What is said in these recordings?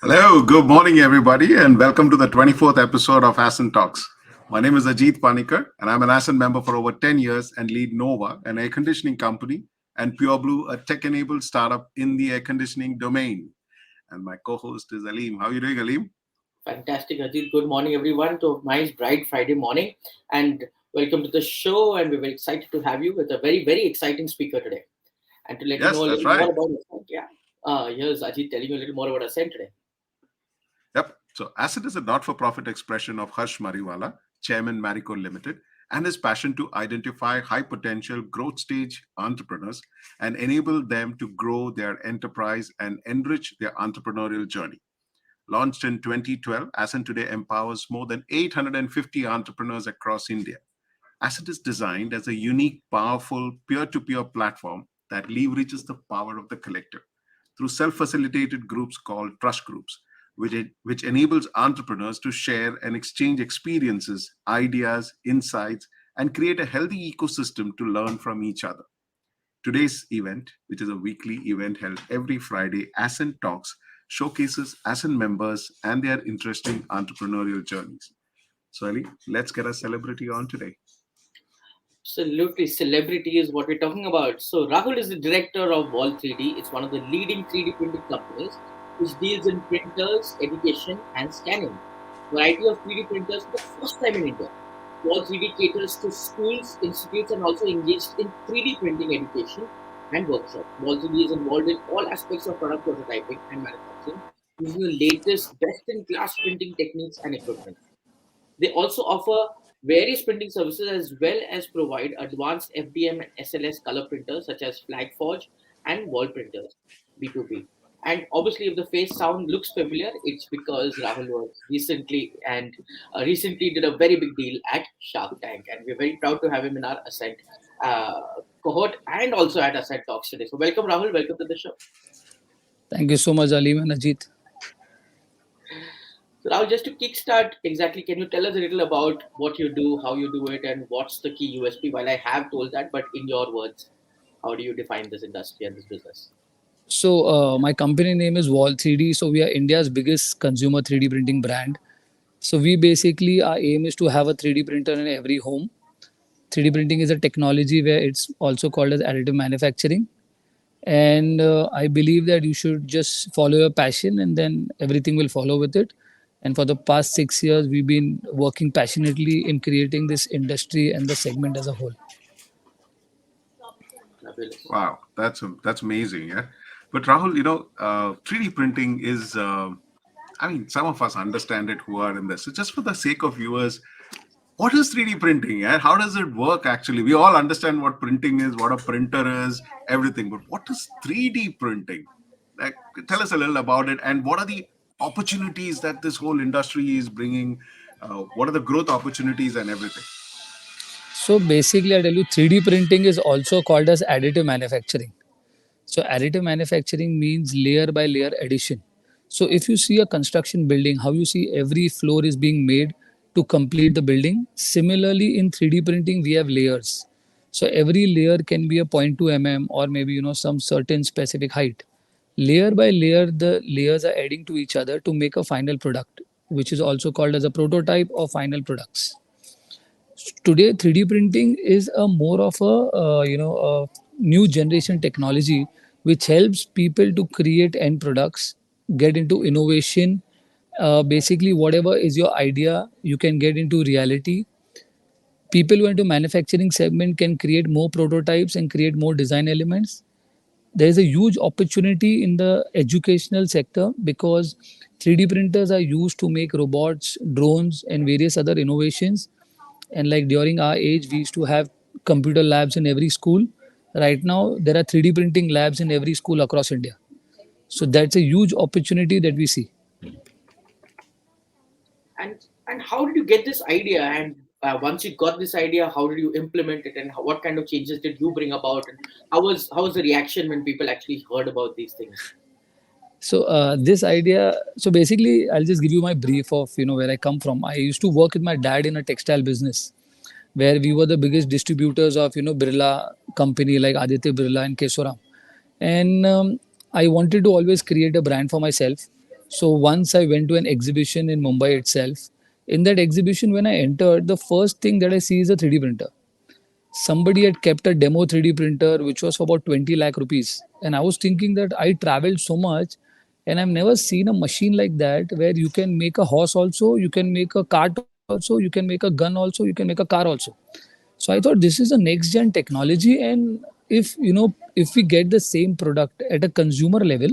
Hello, good morning, everybody, and welcome to the 24th episode of ASCENT Talks. My name is Ajit Panikar, and I'm an ASCENT member for over 10 years and lead Nova, an air conditioning company, and Pure Blue, a tech-enabled startup in the air conditioning domain. And my co-host is Aleem. How are you doing, Aleem? Fantastic, Ajit. Good morning, everyone, to a nice, bright Friday morning. And welcome to the show. And we're very excited to have you with a very, very exciting speaker today. And to let you Yes, know a that's little more right. about Ascent, yeah. Here's Ajit telling you a little more about Ascent today. Yep. So ASCENT is a not-for-profit expression of Harsh Mariwala, Chairman Marico Ltd, and his passion to identify high-potential growth stage entrepreneurs and enable them to grow their enterprise and enrich their entrepreneurial journey. Launched in 2012, Ascent today empowers more than 850 entrepreneurs across India. Ascent is designed as a unique, powerful peer-to-peer platform that leverages the power of the collective through self-facilitated groups called trust groups, which enables entrepreneurs to share and exchange experiences, ideas, insights, and create a healthy ecosystem to learn from each other. Today's event, which is a weekly event held every Friday, Ascent Talks, showcases Ascent members and their interesting entrepreneurial journeys. So, Ali, let's get a celebrity on today. Absolutely. Celebrity is what we're talking about. So, Rahul is the director of WOL3D. It's one of the leading 3D printing companies which deals in printers, education, and scanning. Variety of 3D printers for the first time in India. WOL3D caters to schools, institutes, and also engaged in 3D printing education and workshops. WOL3D is involved in all aspects of product prototyping and manufacturing using the latest best-in-class printing techniques and equipment. They also offer various printing services as well as provide advanced FDM and SLS color printers such as FlagForge and wall printers, B2B. And obviously, if the face sound looks familiar, it's because Rahul was recently did a very big deal at Shark Tank, and we're very proud to have him in our Ascent uh, cohort and also at Ascent Talks today. So, welcome, Rahul. Welcome to the show. Thank you so much, Alim and Ajit. So now, just to kickstart, exactly, can you tell us a little about what you do, how you do it, and what's the key USP? While I have told that, but in your words, how do you define this industry and this business? My company name is WOL3D. So, we are India's biggest consumer 3D printing brand. So, we basically, our aim is to have a 3D printer in every home. 3D printing is a technology where it's also called as additive manufacturing. And I believe that you should just follow your passion and then everything will follow with it. And for the past 6 years, we've been working passionately in creating this industry and the segment as a whole. Fabulous. Wow, that's amazing. Yeah. But Rahul, 3D printing is, I mean, some of us understand it who are in this. So, just for the sake of viewers, what is 3D printing? Yeah? How does it work actually? We all understand what printing is, what a printer is, everything. But what is 3D printing? Like, tell us a little about it, and what are the opportunities that this whole industry is bringing? What are the growth opportunities and everything? So basically, I tell you, 3D printing is also called as additive manufacturing. So additive manufacturing means layer by layer addition. So if you see a construction building, how you see every floor is being made to complete the building. Similarly, in 3D printing, we have layers. So every layer can be a 0.2 mm or maybe some certain specific height. Layer by layer, the layers are adding to each other to make a final product, which is also called as a prototype or final products. Today 3D printing is a more of a a new generation technology which helps people to create end products, get into innovation. Basically, whatever is your idea, you can get into reality. People who are into manufacturing segment can create more prototypes and create more design elements. There is a huge opportunity in the educational sector because 3D printers are used to make robots, drones, and various other innovations. And like during our age, we used to have computer labs in every school. Right now, there are 3D printing labs in every school across India. So that's a huge opportunity that we see. And how did you get this idea? And once you got this idea, how did you implement it? And what kind of changes did you bring about? And how was the reaction when people actually heard about these things? This idea. So basically, I'll just give you my brief of where I come from. I used to work with my dad in a textile business, where we were the biggest distributors of Birla company like Aditya Birla and Kesoram. And I wanted to always create a brand for myself. So once I went to an exhibition in Mumbai itself. In that exhibition, when I entered, the first thing that I see is a 3D printer. Somebody had kept a demo 3D printer which was for about 20 lakh rupees. And I was thinking that I traveled so much and I've never seen a machine like that where you can make a horse also, you can make a cart also, you can make a gun also, you can make a car also. So I thought this is a next gen technology, and if we get the same product at a consumer level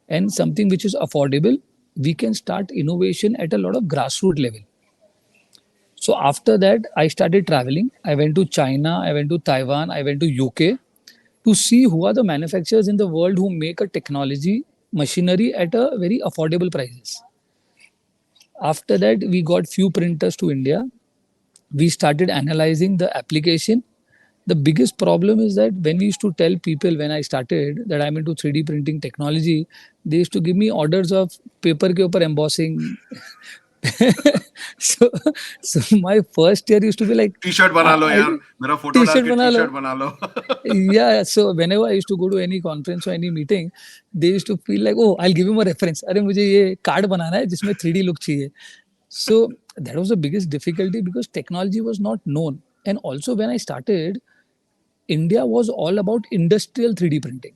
and something which is affordable, we can start innovation at a lot of grassroots level. So after that, I started traveling. I went to China, I went to Taiwan, I went to UK to see who are the manufacturers in the world who make a technology machinery at a very affordable prices. After that, we got few printers to India. We started analyzing the application. The biggest problem is that when we used to tell people when I started that I'm into 3D printing technology, they used to give me orders of paper ke upar embossing. so, so my first year used to be like, T shirt बना लो I यार, मेरा photo डाल t-shirt के bana T lo. Shirt बना लो. Yeah, so whenever I used to go to any conference or any meeting, they used to feel like, oh, I'll give him a reference. अरे मुझे ये card बनाना है जिसमें 3D look चाहिए. So that was the biggest difficulty because technology was not known. And also when I started, India was all about industrial 3D printing.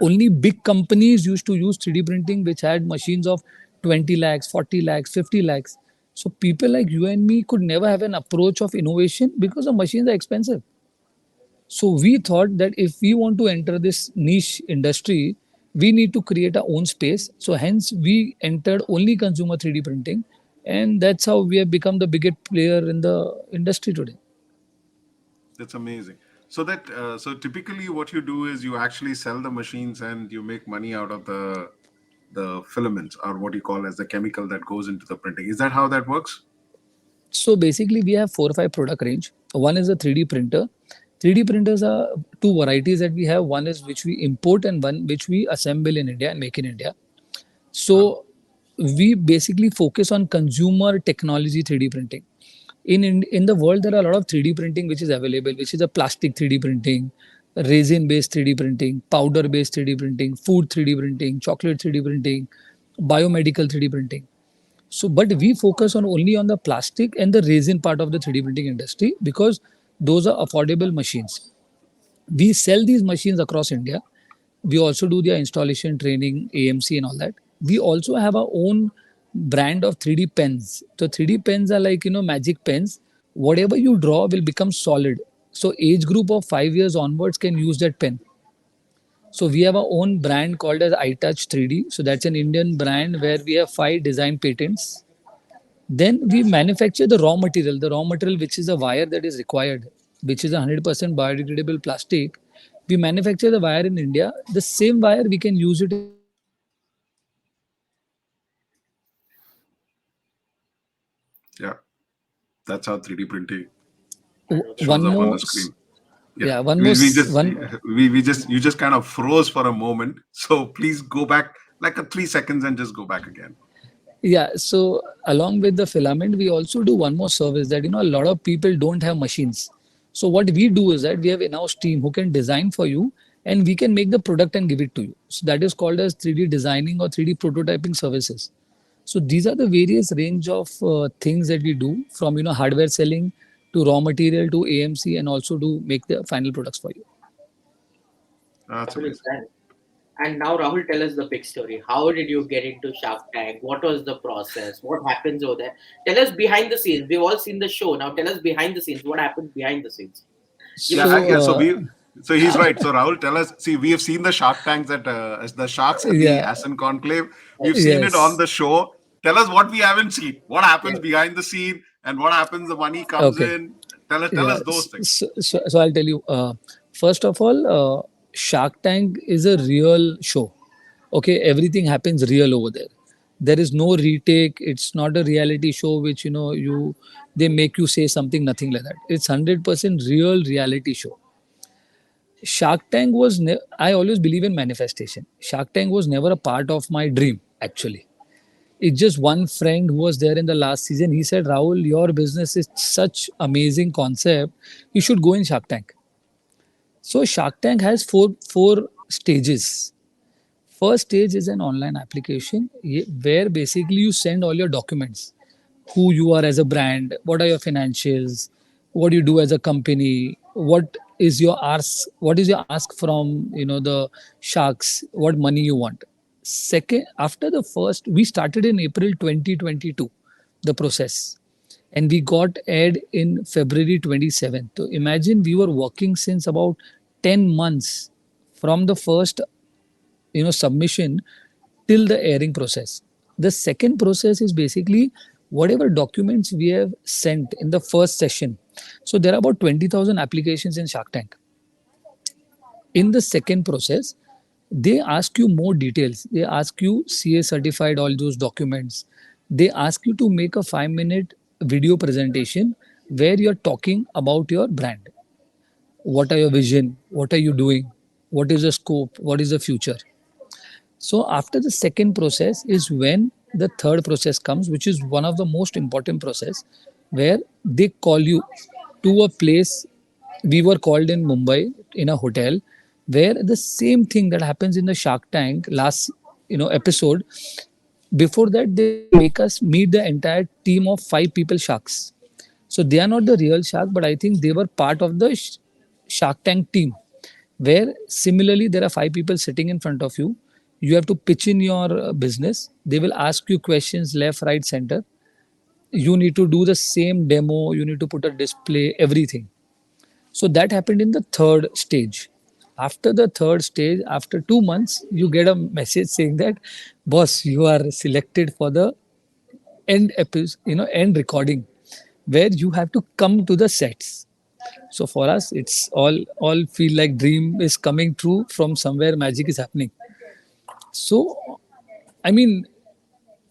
Only big companies used to use 3D printing, which had machines of 20 lakhs, 40 lakhs, 50 lakhs. So people like you and me could never have an approach of innovation because the machines are expensive. So we thought that if we want to enter this niche industry, we need to create our own space. So hence we entered only consumer 3D printing, and that's how we have become the biggest player in the industry today. That's amazing. So so typically what you do is you actually sell the machines and you make money out of the filaments, or what you call as the chemical that goes into the printing. Is that how that works? So basically, we have 4 or 5 product range. One is a 3D printer. 3D printers are two varieties that we have. One is which we import and one which we assemble in India and make in India. Huh? So we basically focus on consumer technology 3D printing. In the world, there are a lot of 3D printing which is available, which is a plastic 3D printing, resin based 3D printing, powder based 3D printing, food 3D printing, chocolate 3D printing, biomedical 3D printing. So, but we focus on only on the plastic and the resin part of the 3D printing industry because those are affordable machines. We sell these machines across India. We also do their installation training, AMC and all that. We also have our own brand of 3D pens. So 3D pens are like, magic pens. Whatever you draw will become solid. So age group of 5 years onwards can use that pen. So we have our own brand called as iTouch 3D. So that's an Indian brand where we have 5 design patents. Then we manufacture the raw material which is a wire that is required, which is a 100% biodegradable plastic. We manufacture the wire in India. The same wire we can use it in China, we can use it in India, we can use it in China. Yeah, that's how 3D printing shows One up on the more, screen. Yeah, yeah, one more, we just one. we just you just kind of froze for a moment. So please go back like a 3 seconds and just go back again. Yeah, so along with the filament, we also do one more service that a lot of people don't have machines. So what we do is that we have in-house team who can design for you and we can make the product and give it to you. So that is called as 3D designing or 3D prototyping services. So these are the various range of things that we do from hardware selling to raw material to AMC and also to make the final products for you. That's Fabulous, amazing. man. And now, Rahul, tell us the big story. How did you get into Shark Tank? What was the process? What happens over there? Tell us behind the scenes. We've all seen the show. Now, tell us behind the scenes. What happens behind the scenes? Give Yeah, us So some. yeah. So he's right. So Rahul, tell us. See, we have seen the Shark Tanks as the sharks at the yeah, ASCENT Conclave. We've seen it on yes, the show. Tell us what we haven't seen. What happens Yes. behind the scene, and what happens the money comes okay. in. Tell Yeah, us those things. so I'll tell you. First of all, Shark Tank is a real show. Okay, everything happens real over there. There is no retake. It's not a reality show which you they make you say something, nothing like that. It's 100% real reality show. Shark Tank was. I always believe in manifestation. Shark Tank was never a part of my dream actually. It's just one friend who was there in the last season. He said, Rahul, your business is such amazing concept. You should go in Shark Tank. So Shark Tank has four stages. First stage is an online application where basically you send all your documents, who you are as a brand, what are your financials, what you do as a company, what is your ask from the sharks, what money you want. Second, after the first, we started in April 2022, the process, and we got aired in February 27th. So imagine we were working since about 10 months from the first submission till the airing process. The second process is basically whatever documents we have sent in the first session. So there are about 20,000 applications in Shark Tank. In the second process, they ask you more details. They ask you CA certified all those documents. They ask you to make a 5-minute video presentation where you're talking about your brand. What are your vision? What are you doing? What is the scope? What is the future? So after the second process is when the third process comes, which is one of the most important process, where they call you to a place. We were called in Mumbai in a hotel, where the same thing that happens in the Shark Tank last episode. Before that, they make us meet the entire team of 5 people sharks. So they are not the real shark, but I think they were part of the Shark Tank team, where similarly there are 5 people sitting in front of you. You have to pitch in your business. They will ask you questions left, right, center. You need to do the same demo. You need to put a display, everything. So that happened in the third stage. After the third stage, after 2 months, you get a message saying that, boss, you are selected for the end episode, end recording, where you have to come to the sets. So for us, it's all feel like dream is coming true, from somewhere magic is happening. So I mean,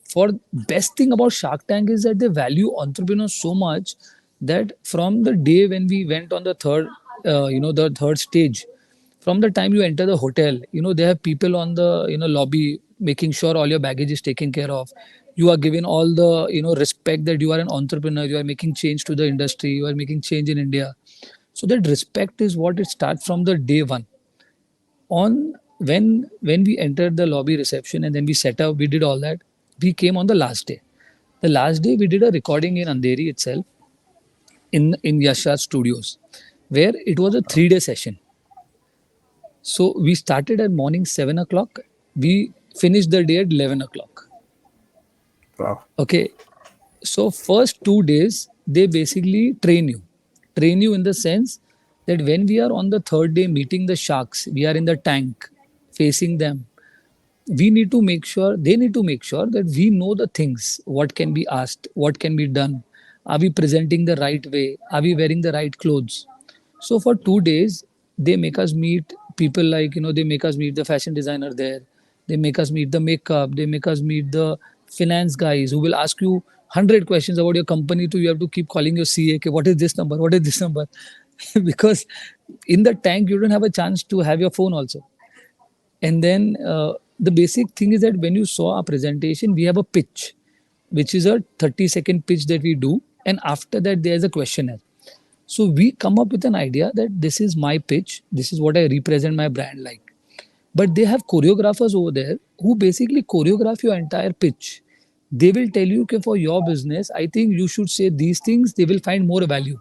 for best thing about Shark Tank is that they value entrepreneurs so much that from the day when we went on the third, the third stage, from the time you enter the hotel, they have people on the lobby making sure all your baggage is taken care of. You are given all the respect that you are an entrepreneur, you are making change to the industry, you are making change in India. So that respect is what it starts from the day one. On when we entered the lobby reception and then we set up, we did all that. We came on the last day. The last day we did a recording in Andheri itself, in Yasha Studios, where it was a 3-day session. So we started at morning 7 o'clock. We finished the day at 11 o'clock. Wow. Okay. So first 2 days they basically train you in the sense that when we are on the third day meeting the sharks, we are in the tank facing them. We need to make sure, they need to make sure that we know the things, what can be asked, what can be done, are we presenting the right way, are we wearing the right clothes. So for 2 days they make us meet people like they make us meet the fashion designer there, they make us meet the makeup, they make us meet the finance guys who will ask you 100 questions about your company too. You have to keep calling your CA, okay, what is this number, what is this number? Because in the tank you don't have a chance to have your phone also. And then the basic thing is that when you saw our presentation, we have a pitch, which is a 30-second pitch that we do. And after that, there's a questionnaire. So we come up with an idea that this is my pitch, this is what I represent my brand like. But they have choreographers over there who basically choreograph your entire pitch. They will tell you, okay, for your business, I think you should say these things, they will find more value.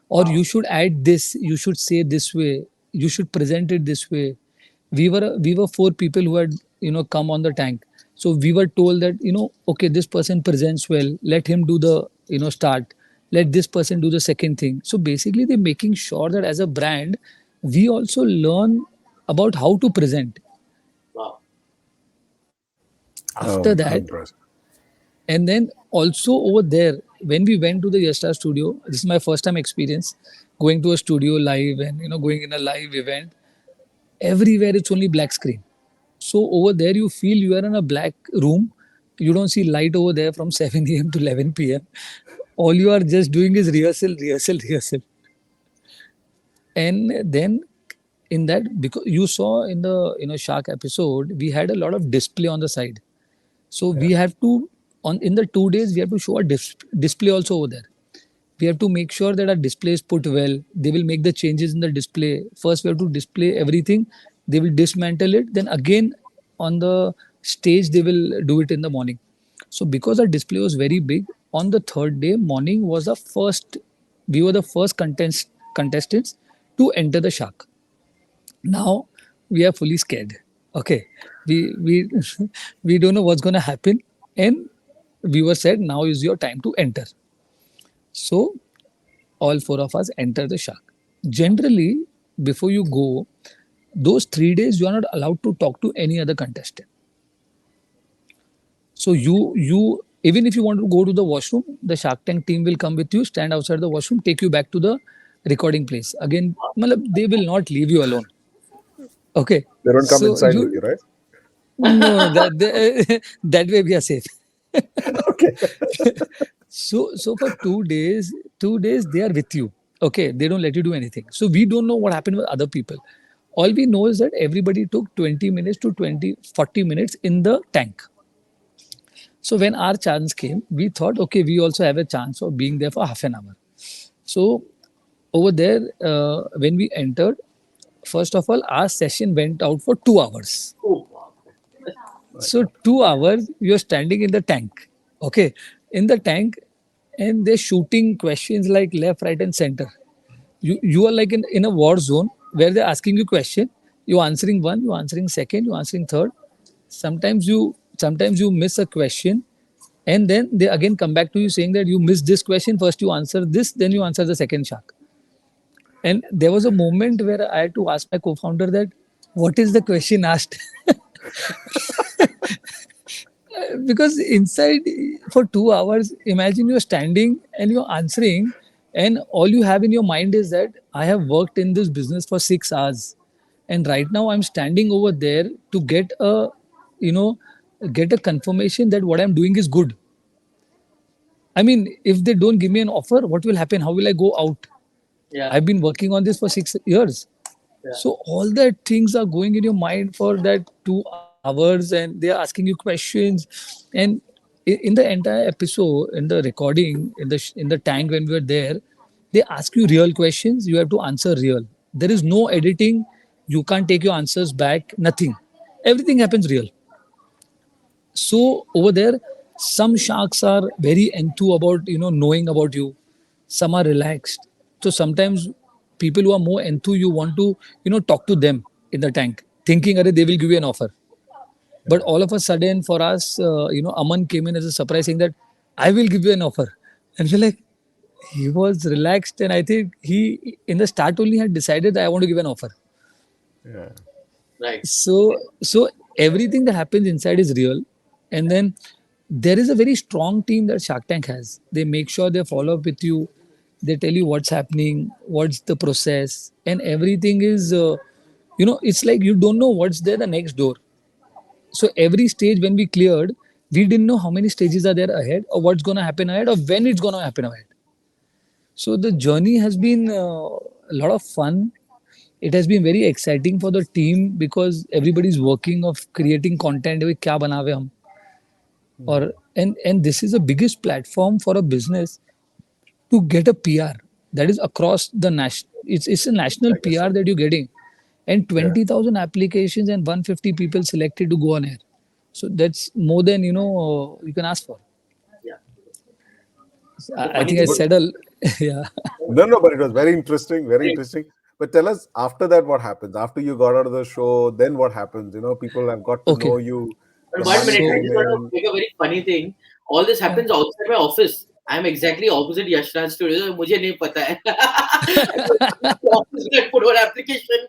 Or you should add this, you should say this way, you should present it this way. We were 4 people who had come on the tank. So we were told that okay, this person presents well, let him do the start, let this person do the second thing. So basically they're making sure that as a brand we also learn about how to present. Wow. After that, impressive. and then also over there, when we went to the Yasta studio, this is my first time experience going to a studio live and going in a live event. Everywhere it's only black screen. So over there you feel you are in a black room. You don't see light over there from 7 a.m. to 11 p.m. All you are just doing is rehearsal, rehearsal, rehearsal. And then in that, because you saw in the Shark episode, we had a lot of display on the side. So we have to, on in the 2 days, we have to show a display also over there. We have to make sure that our display is put well. They will make the changes in the display. First, we have to display everything they will dismantle it, then again on the stage they will do it in the morning. So because our display was very big, on the third day morning was the first, we were the first contestants to enter the shark. Now we are fully scared. Okay, we we don't know what's going to happen, and we were said now is your time to enter. So all four of us enter the shark. Generally, before you go, those 3 days you are not allowed to talk to any other contestant. So you even if you want to go to the washroom, the Shark Tank team will come with you, stand outside the washroom, take you back to the recording place. Again, matlab, they will not leave you alone. Okay, They don't come so inside with you, you right? no that that way we are safe. Okay. So for 2 days, 2 days they are with you. Okay, they don't let you do anything. So we don't know what happened with other people. All we know is that everybody took 20 minutes to 40 minutes in the tank. So when our chance came, we thought, okay, we also have a chance of being there for half an hour. So over there, when we entered, first of all, our session went out for 2 hours. Oh, wow. So 2 hours, you're standing in the tank, okay, in the tank, and they're shooting questions like left, right, and center. You are like in a war zone where they're asking you question. You're answering one, you're answering second, you're answering third. Sometimes you miss a question, and then they again come back to you saying that you missed this question. First you answer this, then you answer the second shark. And there was a moment where I had to ask my co-founder that what is the question asked? Because inside for 2 hours, imagine you're standing and you're answering, and all you have in your mind is that I have worked in this business for 6 hours, and right now I'm standing over there to get a, you know, get a confirmation that what I'm doing is good. I mean, if they don't give me an offer, what will happen? How will I go out? Yeah. I've been working on this for 6 years. Yeah. So all that things are going in your mind for that 2 hours, and they are asking you questions. And in the entire episode, in the recording, in the tank when we were there, they ask you real questions. You have to answer real. There is no editing. You can't take your answers back. Nothing. Everything happens real. So over there, some sharks are very enthused about knowing about you. Some are relaxed. So sometimes people who are more enthused, you want to talk to them in the tank, thinking they will give you an offer. But all of a sudden, for us, Aman came in as a surprise, saying that I will give you an offer, and we're like, he was relaxed, and I think he in the start only had decided that I want to give an offer. Yeah. Right. So everything that happens inside is real, and then there is a very strong team that Shark Tank has. They make sure they follow up with you. They tell you what's happening, what's the process, and everything is it's like you don't know what's there the next door. So every stage when we cleared, we didn't know how many stages are there ahead, or what's going to happen ahead, or when it's going to happen ahead. So the journey has been a lot of fun. It has been very exciting for the team because everybody's working of creating content. "Abhi kya banawe hum?" Or and this is the biggest platform for a business to get a PR that is across the national. It's a national I guess PR so. that you're getting, and Yeah. 20,000 applications and 150 people selected to go on air. So that's more than you can ask for. Yeah. The I funny think I thing But said a yeah. no, but it was very interesting, very interesting. But tell us after that what happens? After you got out of the show, then what happens? People have got to Okay, know you, But the one money minute, I came just want to in. make a very funny thing. All this yeah. happens outside my office. I'm exactly opposite Yashraj studio. मुझे नहीं पता है. I go to the office and put one application.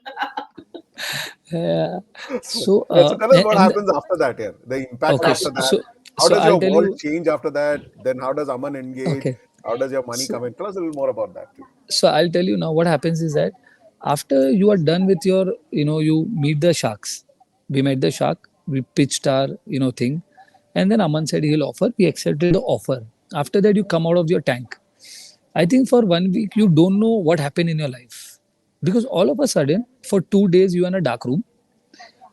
Yeah. So Yeah, so tell us what and happens after that, yeah. The impact What okay, after happens? that. How so does I'll your tell world you. change after that? Then how does Aman engage? Okay, How does your money so come in? Tell us a little more about that too. I'll tell you now what happens is that after you are done with your, you meet the sharks. We met the shark, we pitched our, thing, and then Aman said he'll offer. We accepted the offer. After that, you come out of your tank. I think for 1 week, you don't know what happened in your life because all of a sudden, for 2 days, you are in a dark room.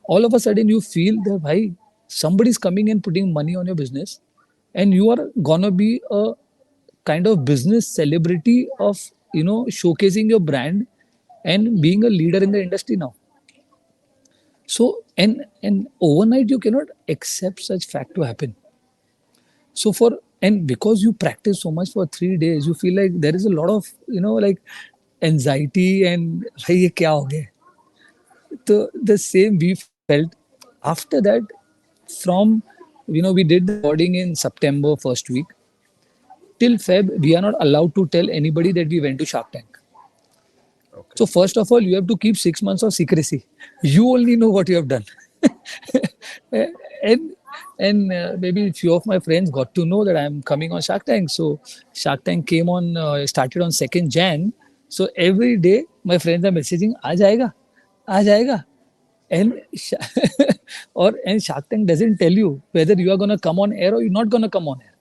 All of a sudden, you feel that, bhai, somebody's coming and putting money on your business, and you are gonna be a kind of business celebrity of showcasing your brand and being a leader in the industry now. So and overnight you cannot accept such fact to happen. So for and because you practice so much for 3 days, you feel like there is a lot of like anxiety and "Bhai, ye kya ho gaya?" So the same we felt. After that, from we did the recording in September first week till Feb. We are not allowed to tell anybody that we went to Shark Tank. Okay. So first of all, you have to keep 6 months of secrecy. You only know what you have done. and maybe a few of my friends got to know that I'm coming on Shark Tank. So Shark Tank came on, started on 2nd Jan. So every day my friends are messaging, "Aaj aayega, aaj aayega," and and Shark Tank doesn't tell you whether you are gonna come on air or you're not gonna come on air.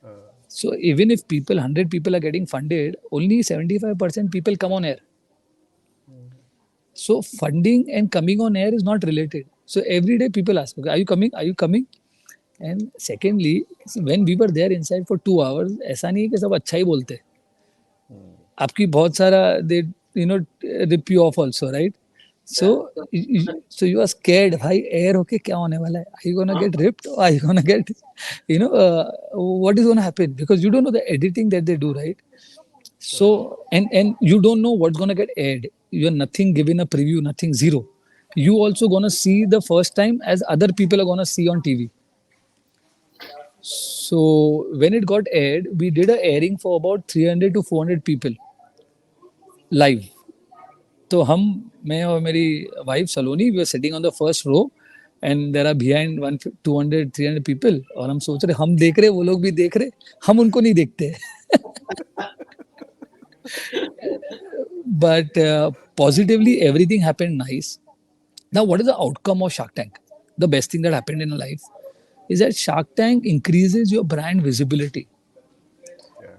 Uh, So even if 100 people are getting funded, only 75% people come on air. So funding and coming on air is not related. So every day people ask, "Okay, are you coming? Are you coming?" And secondly, when we were there inside for 2 hours, ऐसा नहीं है कि सब अच्छा ही बोलते हैं. आपकी बहुत सारा they rip you off also, right? So so you are scared. भाई air होके क्या होने वाला है? Are you gonna get ripped or are you gonna get what is gonna happen? Because you don't know the editing that they do, right? So and you don't know what's gonna get aired. You're nothing given a preview, nothing, zero. You also gonna see the first time as other people are gonna see on TV. So when it got aired, we did a airing for about 300 to 400 people live. तो हम मैं और मेरी wife Saloni we are sitting on the first row and there are behind 200 300 people और हम सोच रहे हम देख रहे वो लोग भी देख रहे हम उनको नहीं देखते but positively everything happened nice. Now what is the outcome of Shark Tank? The best thing that happened in life is that Shark Tank increases your brand visibility. yeah.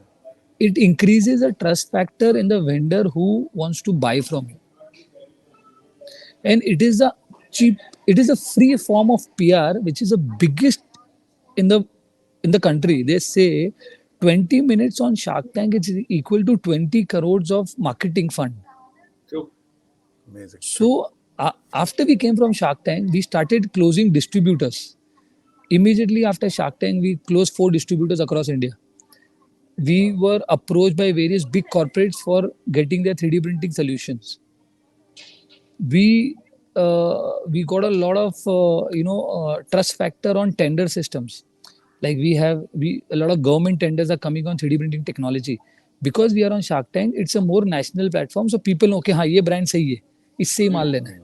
It increases the trust factor in the vendor who wants to buy from you, and it is a cheap, it is a free form of PR which is the biggest in the country. They say 20 minutes on Shark Tank is equal to 20 crores of marketing fund. True. Amazing. So after we came from Shark Tank, we started closing distributors. Immediately after Shark Tank, we closed 4 distributors across India. We were approached by various big corporates for getting their 3D printing solutions. We got a lot of trust factor on tender systems. Like we a lot of government tenders are coming on 3D printing technology because we are on Shark Tank. It's a more national platform, so people know, okay, हाँ ये brand सही है, इससे ही माल लेना है.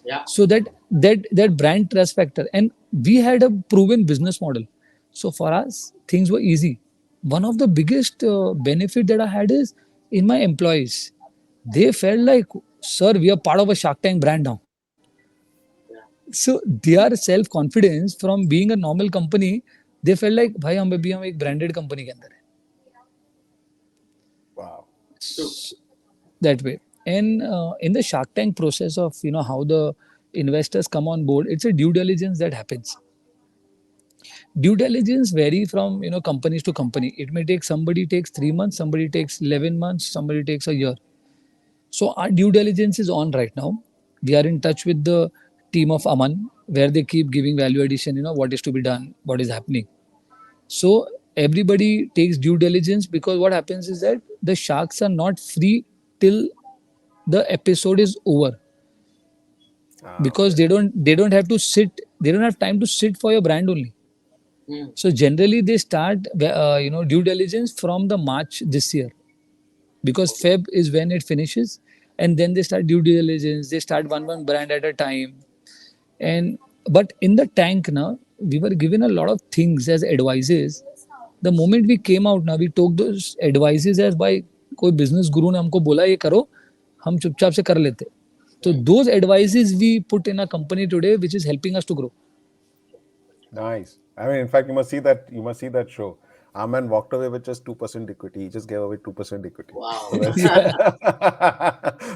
Yeah. So that brand trust factor, and we had a proven business model. So for us, things were easy. One of the biggest benefit that I had is in my employees. They felt like, sir, we are part of a Shark Tank brand now. Yeah. So their self confidence from being a normal company, they felt like, भाई हम अभी हम एक branded company के अंदर है. Wow. True. That way. And in the Shark Tank process of how the investors come on board, it's a due diligence that happens. Due diligence vary from companies to company. It may take, somebody takes 3 months, somebody takes 11 months, somebody takes a year. So our due diligence is on right now. We are in touch with the team of Aman, where they keep giving value addition, what is to be done, what is happening. So everybody takes due diligence, because what happens is that the sharks are not free till the episode is over, because Okay. they don't have to sit, they don't have time to sit for your brand only. So generally they start due diligence from the March this year, because Feb is when it finishes, and then they start due diligence. They start one brand at a time. And but in the tank now, we were given a lot of things as advices. The moment we came out now, we took those advices as by कोई business guru ने हमको बोला ये करो, हम चुपचाप से कर लेते. So those advices we put in a company today, which is helping us to grow. Nice. I mean, in fact, you must see that. You must see that show. Aman walked away with just 2% equity. He just gave away 2% equity. Wow.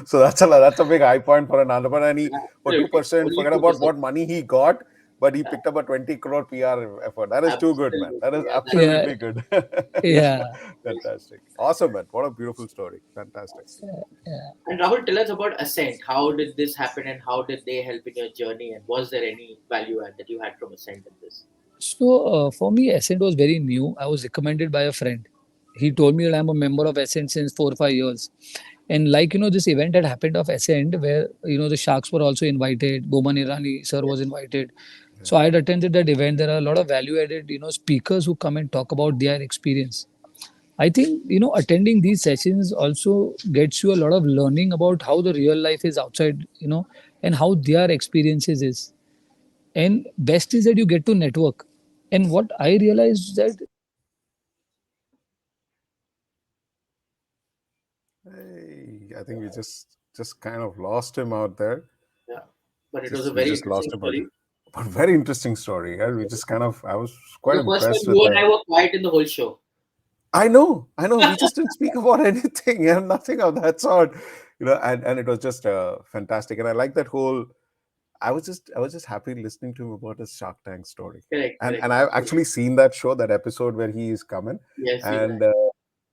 So that's, so that's a big high point for an entrepreneur. And he, for Absolutely. 2%, Only forget about 2%. what money he got. but he picked up a 20 crore PR effort. That is too good, man. That is Absolutely. Yeah, that's Yeah, absolutely good. yeah. Fantastic. Awesome, man. What a beautiful story. Fantastic. And Rahul, tell us about Ascent. How did this happen and how did they help in your journey? And was there any value add that you had from Ascent in this? So for me, Ascent was very new. I was recommended by a friend. He told me that I'm a member of Ascent since 4 or 5 years. And like, this event had happened of Ascent where, the Sharks were also invited. Boman Irani sir was invited. So I had attended that event. There are a lot of value added, speakers who come and talk about their experience. I think, attending these sessions also gets you a lot of learning about how the real life is outside, and how their experiences is. And best is that you get to network. And what I realized that Hey, I think we just kind of lost him out there. Yeah. But it was a Just we very just lost interesting him out story. there. But very interesting story. Yeah? We just kind of I was For quite the first time, impressed with you and that. I were quiet in the whole show. I know, I know. We just didn't speak about anything, yeah, nothing of that sort, and it was just fantastic. And I like that whole. I was just happy listening to him about his Shark Tank story, Correct, and correct. and I've actually seen that show, that episode where he is coming, Yes, you and had.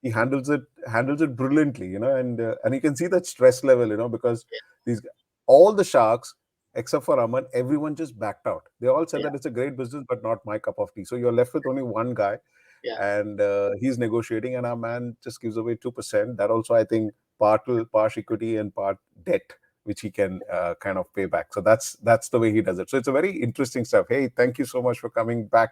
he handles it brilliantly, and you can see that stress level, because these all the sharks except for Aman, everyone just backed out. They all said Yeah, that it's a great business, but not my cup of tea. So you're left with only one guy, yeah. and he's negotiating, and our man just gives away 2%. That also, I think, part equity and part debt, which he can kind of pay back. So that's the way he does it. So it's a very interesting stuff. Hey, thank you so much for coming back.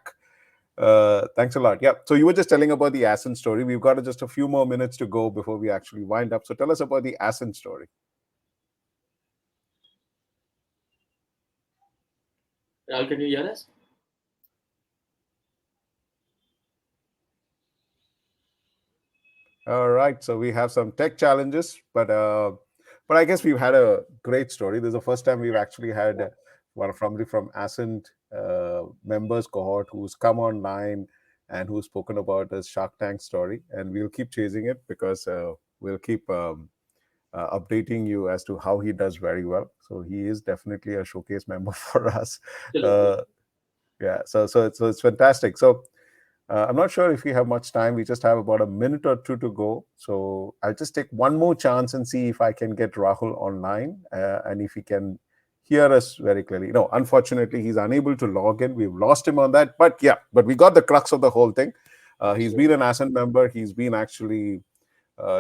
Thanks a lot. Yeah. So you were just telling about the Ascent story. We've got just a few more minutes to go before we actually wind up. So tell us about the Ascent story. Rahul, can you hear us? All right. So we have some tech challenges, but I guess we've had a great story. This is the first time we've actually had one from the Ascent members cohort who's come online and who's spoken about his Shark Tank story, and we'll keep chasing it because we'll keep updating you as to how he does very well. So he is definitely a showcase member for us. Absolutely. Uh, yeah. So it's fantastic. So I'm not sure if we have much time. We just have about a minute or two to go. So I'll just take one more chance and see if I can get Rahul online and if he can hear us very clearly. No, unfortunately, he's unable to log in. We've lost him on that. But yeah, but we got the crux of the whole thing. He's been Absolutely. an Ascent member. He's been actually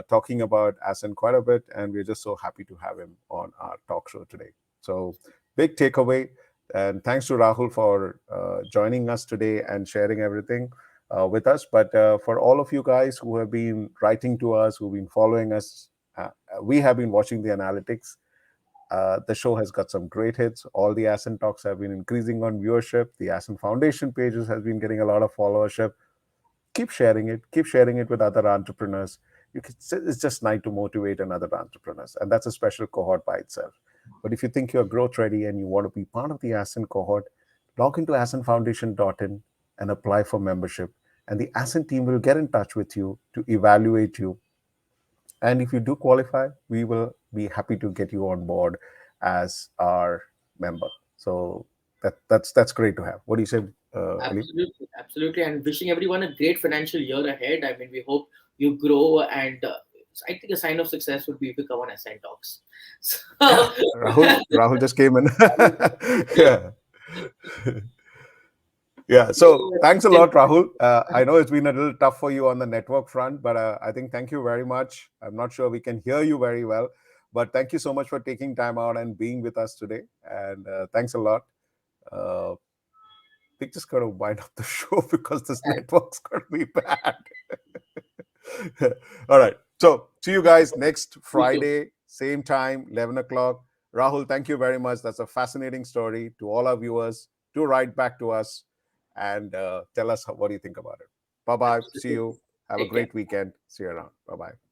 talking about Ascent quite a bit. And we're just so happy to have him on our talk show today. So, big takeaway. And thanks to Rahul for joining us today and sharing everything with us. But for all of you guys who have been writing to us, who've been following us, we have been watching the analytics. The show has got some great hits. All the Ascent talks have been increasing on viewership. The Ascent Foundation pages has been getting a lot of followership. Keep sharing it. Keep sharing it with other entrepreneurs. It's just nice to motivate another entrepreneurs, and that's a special cohort by itself. But if you think you're growth ready and you want to be part of the Ascent cohort, log into ascentfoundation.in and apply for membership. And the Ascent team will get in touch with you to evaluate you. And if you do qualify, we will be happy to get you on board as our member. So that's great to have. What do you say, Ali? Absolutely, absolutely, and wishing everyone a great financial year ahead. I mean, we hope you grow, and I think a sign of success would be if you come on Ascent Talks. Yeah, So, Rahul just came in. Yeah. Yeah. So thanks a lot, Rahul. I know it's been a little tough for you on the network front, but I think thank you very much. I'm not sure we can hear you very well, but thank you so much for taking time out and being with us today. And thanks a lot. Uh, we just got to wind up the show because this network's going to be bad. All right. So see you guys next you too. Friday, same time, 11 o'clock. Rahul, thank you very much. That's a fascinating story. To all our viewers, do write back to us and tell us what do you think about it. Bye bye. See Absolutely. you. Have a Take care. great weekend. See you around. Bye bye.